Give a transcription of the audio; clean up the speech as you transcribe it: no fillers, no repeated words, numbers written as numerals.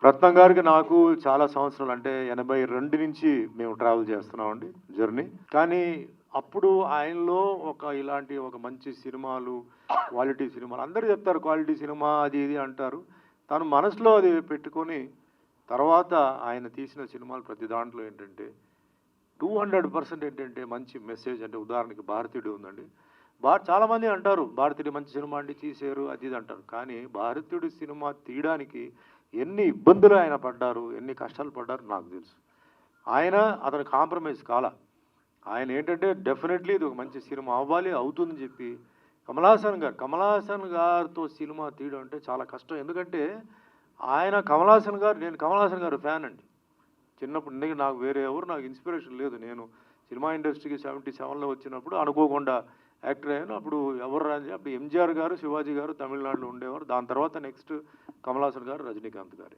రత్నం గారికి నాకు చాలా సంవత్సరాలు అంటే 82 నుంచి మేము ట్రావెల్ చేస్తున్నామండి జర్నీ. కానీ అప్పుడు ఆయనలో ఇలాంటి ఒక మంచి సినిమాలు, క్వాలిటీ సినిమాలు అందరూ చెప్తారు క్వాలిటీ సినిమా అది ఇది అంటారు. తను మనసులో అది పెట్టుకొని తర్వాత ఆయన తీసిన సినిమాలు ప్రతి దాంట్లో ఏంటంటే 200% ఏంటంటే మంచి మెసేజ్ అంటే ఉదాహరణకి 'భారతీయుడు' ఉందండి. చాలామంది అంటారు 'భారతీయుడు' మంచి సినిమా అండి తీశారు అది ఇది అంటారు. కానీ 'భారతీయుడు' సినిమా తీయడానికి ఎన్ని ఇబ్బందులు ఆయన పడ్డారు, ఎన్ని కష్టాలు పడ్డారో నాకు తెలుసు. అతను కాంప్రమైజ్ కాలా. ఆయన ఏంటంటే డెఫినెట్‌లీ ఇది ఒక మంచి సినిమా అవ్వాలి, అవుతుందని చెప్పి కమల్ హాసన్ గారితో సినిమా తీయడం అంటే చాలా కష్టం. ఎందుకంటే నేను కమల్ హాసన్ గారి ఫ్యాన్ అండి. చిన్నప్పటి నుండి నాకు వేరే ఎవరు నాకు ఇన్స్పిరేషన్ లేదు. నేను సినిమా ఇండస్ట్రీకి 77లో వచ్చినప్పుడు అనుకోకుండా యాక్టర్ అయ్యాను. అప్పుడు ఎవరు అప్పుడు ఎంజీఆర్ గారు, శివాజీ గారు తమిళనాడులో ఉండేవారు. దాని తర్వాత నెక్స్ట్ కమల్ హాసన్ గారు, రజనీకాంత్ గారు.